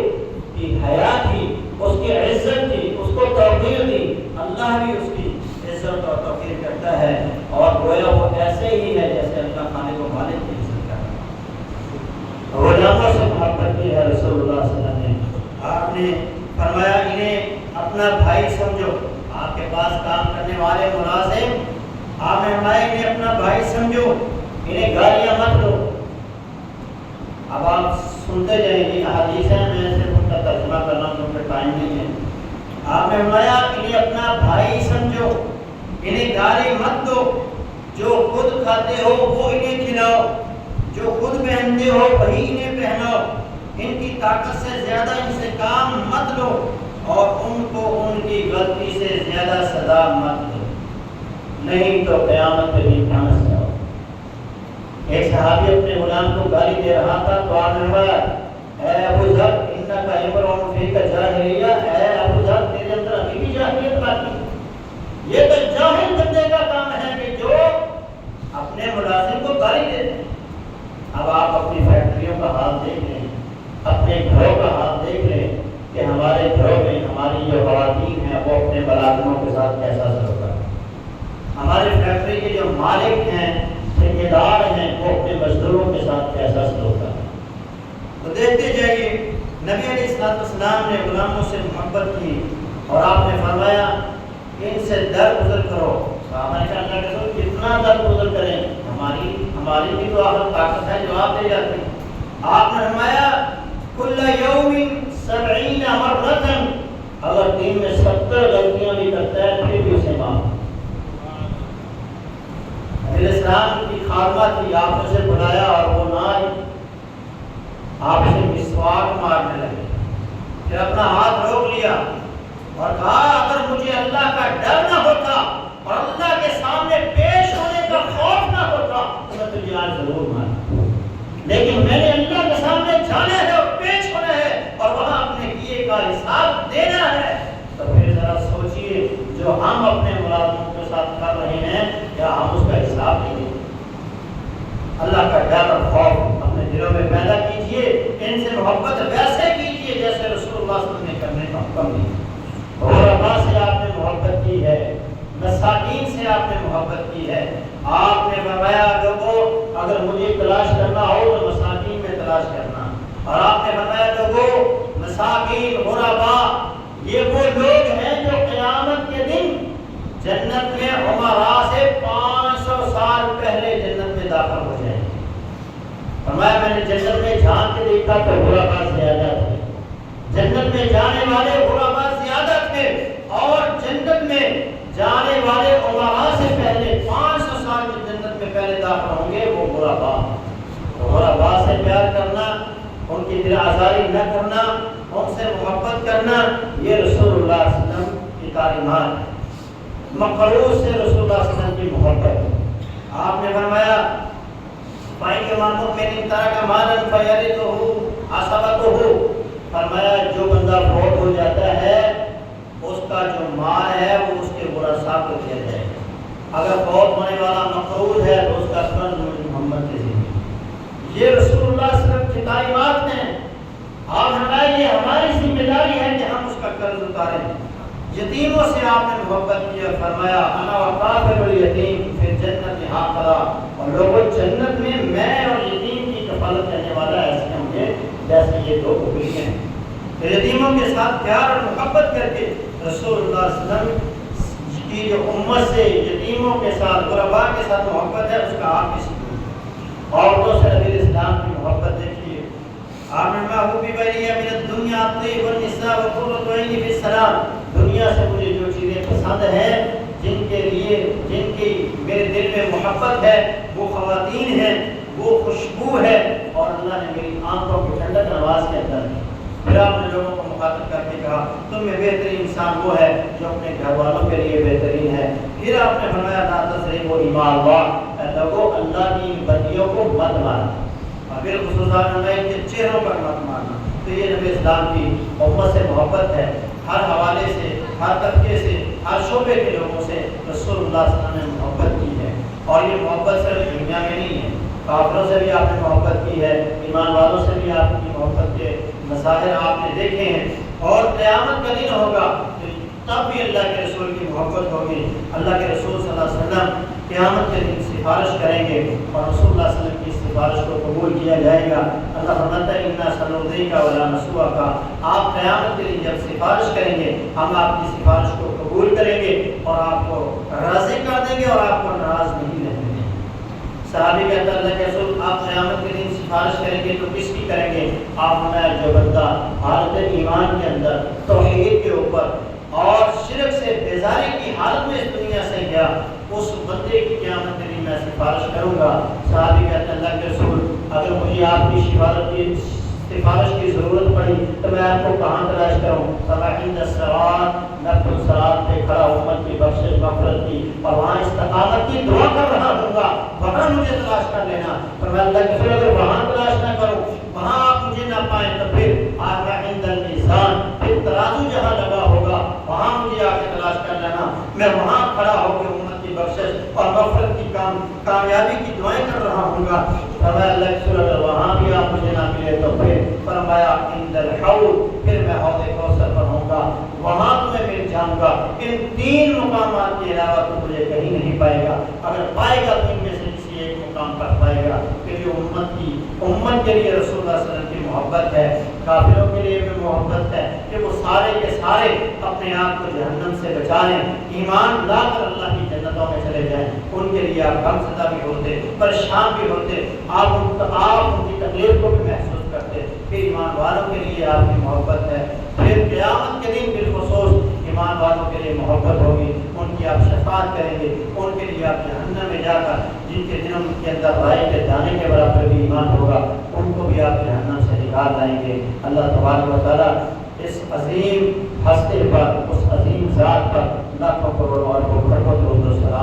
کی حیا کی، اس کی عزت کی، اس کو توقیر دی، اللہ بھی اس کی عزت اور توقیر کرتا ہے، اور گویا وہ ایسے ہی ہے جیسے اللہ خالق و مالک کی عزت کرتا ہے۔ غلاموں سے محبت کی ہے رسول اللہ صلی اللہ علیہ وسلم نے۔ آپ نے فرمایا انہیں اپنا بھائی سمجھو، آپ کے پاس کام کرنے والے ملازم، آپ نے فرمایا انہیں اپنا بھائی سمجھو، انہیں گالیاں مت دو۔ اب آپ سنتے جائیں گے، احادیث ہیں، میں صرف ان کا ترجمہ کر رہا ہوں کیونکہ ٹائم نہیں ہے۔ آپ نے فرمایا انہیں اپنا بھائی سمجھو، انہیں گالی مت دو، جو خود کھاتے ہو وہ انہیں کھلاؤ، جو خود پہنتے ہو وہی انہیں پہناؤ، ان کی طاقت سے زیادہ ان سے کام مت لو، اور ان کو ان کی غلطی سے زیادہ سزا مت دو، نہیں تو قیامت کے دن پھانس جاؤ۔ ایک صحابی اپنے غلام کو گالی دے رہا تھا تو آپ نے فرمایا اے ابو ذر انک امرؤ فیک جاہلیہ، اے ابو ذر تیرے اندر ابھی بھی جاہلیت باقی ہے۔ یہ تو جاہل بندے کا کام ہے کہ جو اپنے ملازم کو گالی دیتے ہیں۔ اب آپ اپنی فیکٹریوں کا حال دیکھ لیں، اپنے گھروں کا حال دیکھ لیں کہ ہمارے گھروں میں ہماری جو خواتین ہیں وہ اپنے ملازموں کے ساتھ کیسا سلوک کرتے ہیں، ہماری فیکٹری کے جو مالک ہیں، ٹھیکیدار ہیں، وہ اپنے مزدوروں کے ساتھ کیسا سلوک کرتے ہیں۔ تو دیکھتے جائیے نبی علیہ السلام نے غلاموں سے محبت کی اور آپ نے فرمایا ان سے درگزر کرو۔ صحابہ نے کہا اللہ کے رسول کتنا درگزر کریں، ہماری بھی تو آخر طاقت ہے، جواب دے جاتے ہیں۔ آپ نے فرمایا کل یوم 70 مرۃ، اگر دن میں 70 غلطیاں بھی کرتا ہے پھر بھی اسے معاف۔ نبی اسلام کی خادمہ تھی، آپ نے اسے بلایا اور وہ نہ آئی، آپ اسے مسواک مارنے لگے، پھر اپنا ہاتھ روک لیا اور کہا اگر مجھے اللہ کا ڈر نہ ہوتا اور اللہ کے سامنے پیش ہونے کا خوف نہ ہوتا تو میں تجھے آج ضرور مارتا، لیکن میں نے اللہ کے سامنے جانا ہے اور پیش ہونا ہے اور وہاں اپنے کیے کا حساب دینا ہے۔ تو پھر ذرا سوچئے جو ہم اپنے ملازموں کے ساتھ کر رہے ہیں کیا ہم اس کا حساب نہیں دیں؟ اللہ کا ڈر اور خوف اپنے دلوں میں پیدا کیجئے، ان سے محبت ویسے کیجئے جیسے رسول اللہ صلی اللہ علیہ وسلم نے کرنے کا حکم دیا۔ غرباء سے آپ نے محبت کی ہے، مساکین سے آپ نے محبت کی ہے۔ آپ نے فرمایا لوگوں اگر مجھے تلاش کرنا ہو تو مساکین میں تلاش کرنا، اور آپ نے فرمایا لوگوں مساکین غرباء یہ وہ لوگ ہیں جو قیامت کے دن جنت میں عمراء سے 500 سال پہلے جنت میں داخل ہو جائیں گے۔ فرمایا میں نے جنت میں جھانک کے دیکھا تو غرباء زیادہ تھے، جنت میں جانے والے غربا زیادہ تھے، اور جنت میں جانے والے عمراء سے پہلے 500 سال کی جنت میں پہلے داخل ہوں گے وہ غربا۔ غربا سے پیار کرنا، ان کی دل آزاری نہ کرنا، ان سے محبت کرنا، یہ رسول اللہ صلی اللہ علیہ وسلم کی تعلیمات ہے۔ مقروض سے رسول اللہ صلی اللہ علیہ وسلم کی محبت، آپ نے فرمایا فرمایا جو بندہ فوت ہو جاتا ہے اس کا جو مال ہے وہ اس کے ورثاء کو دیا جائے گا۔ اگر فوت ہونے والا مقروض ہے تو اس کا قرض محمد کے ذمہ۔ یہ رسول اللہ صلی اللہ علیہ وسلم کی تعلیمات ہیں۔ آپ ہماری یہ ہماری ذمہ داری ہے کہ ہم اس کا قرض اتاریں۔ یتیموں سے آپ نے محبت کیا، فرمایا انا وقافر الیتیم فی الجنت ہاکذا، اور لوگوں جنت میں میں اور یتیم کی کفالت کرنے والا ایسے ہوں گے جیسے یہ دو ٹکڑی ہیں۔ یتیموں کے ساتھ پیار اور محبت کر کے رسول اللہ صلی اللہ علیہ وسلم کی جو امت سے یتیموں کے ساتھ غرباء کے ساتھ محبت ہے اس کا آپ بھی سیکھیں۔ عورتوں سے نبی اسلام کی محبت دیکھیے، آپ نے محبوبی بریہ من الدنیا الطیب والنساء وقرۃ عین فی السلام، دنیا سے مجھے جو چیزیں پسند ہیں، جن کی میرے دل میں محبت ہے، وہ خواتین ہیں، وہ خوشبو ہے، اور اللہ نے میری آنکھوں کی ٹھنڈک نماز کے اندر کی۔ پھر آپ نے لوگوں کو مخاطب کر کے کہا تم میں بہترین انسان وہ ہے جو اپنے گھر والوں کے لیے بہترین ہے۔ پھر آپ نے فرمایا لا تضربوا اماء اللہ، اے لوگوں اللہ کی بندیوں کو مت مارنا، اور پھر خصوصاً ان کے چہروں پر مت مارنا۔ تو یہ نبی اسلام کی امت سے محبت ہے، ہر حوالے سے، ہر طبقے سے، ہر شعبے کے لوگوں سے رسول اللہ صلی اللہ علیہ وسلم نے محبت کی ہے۔ اور یہ محبت صرف دنیا میں نہیں ہے، کافروں سے بھی آپ نے محبت کی ہے، ایمان والوں سے بھی آپ کی محبت کے مظاہر آپ نے دیکھے ہیں، اور قیامت کا دن ہوگا تب بھی اللہ کے رسول کی محبت ہوگی۔ اللہ کے رسول صلی اللہ علیہ وسلم قیامت کے دن سفارش کریں گے اور رسول اللہ صلی اللہ علیہ وسلم کی سفارش کو قبول کیا جائے گا۔ اللہ فرماتا ہے انا سنرضیک ولا نسوءک، آپ قیامت کے دن جب سفارش کریں گے ہم آپ کی سفارش کو قبول کریں گے اور آپ کو راضی کر دیں گے اور آپ کو ناراض نہیں رہنے دیں گے۔ صحابی کہتا ہے اللہ کے رسول آپ قیامت کے دن سفارش کریں گے تو کس کی کریں گے؟ آپ ہمیں جو بندہ حالت ایمان کے اندر توحید کے اوپر اور شرک سے بیزاری کی حالت میں اس دنیا سے گیا، اس بندے کی قیامت کے دن میں سفارش کروں گا۔ صحابی کہتے ہیں اللہ کے رسول اگر مجھے آپ کی سفارش کی ضرورت پڑی تو میں آپ کو کہاں تلاش کروں؟ عند الصراط، میں تو صراط پہ کھڑا امت کی بخشش مغفرت کی اور وہاں استقامت کی دعا کر رہا ہوں گا، وہاں مجھے تلاش کر لینا۔ پر میں اللہ کے رسول اگر وہاں تلاش نہ کروں، وہاں آپ مجھے نہ پائیں تو پھر عند المیزان، پھر ترازو جہاں لگا ہوگا وہاں مجھے آ کے تلاش کر لینا، میں وہاں کھڑا ہو کے امت کی بخشش اور مغفرت کی کامیابی کی دعائیں کر رہا ہوں گا۔ فرمایا اللہ کے رسول اگر وہاں بھی آپ مجھے نہ ملے تو پھر فرمایا عند الحوض، پھر میں حوض کوثر پر ہوں گا، وہاں تمہیں مل جاؤں گا۔ ان تین مقامات کے علاوہ تو مجھے کہیں نہیں پائے گا، اگر پائے گا تو ان میں سے کسی ایک مقام پر پائے گا۔ کہ جو امت کے لیے رسول اللہ صلی اللہ علیہ وسلم کی محبت ہے، کافروں کے لیے بھی محبت ہے کہ وہ سارے کے سارے اپنے آپ کو جہنم سے بچا لیں، ایمان لا کر اللہ کی جنتوں میں چلے جائیں۔ ان کے لیے آپ غم زدہ بھی ہوتے، پریشان بھی ہوتے، آپ ان کی تکلیف کو بھی محسوس کرتے، پھر ایمان والوں کے لیے آپ کی محبت ہے۔ پھر قیامت کے دن بالخصوص ایمان والوں کے لیے محبت ہوگی، ان کی آپ شفاعت کریں گے، ان کے لیے آپ جہنم میں جا کر جن کے دنوں کے اندر رائے کے دانے کے برابر بھی ایمان ہوگا ان کو بھی آپ جہنم سے نکال لائیں گے۔ اللہ تبارک و تعالیٰ اس عظیم ہستے پر، اس عظیم ذات پر لاکھوں کروڑوں اور کروڑوں درود و سلام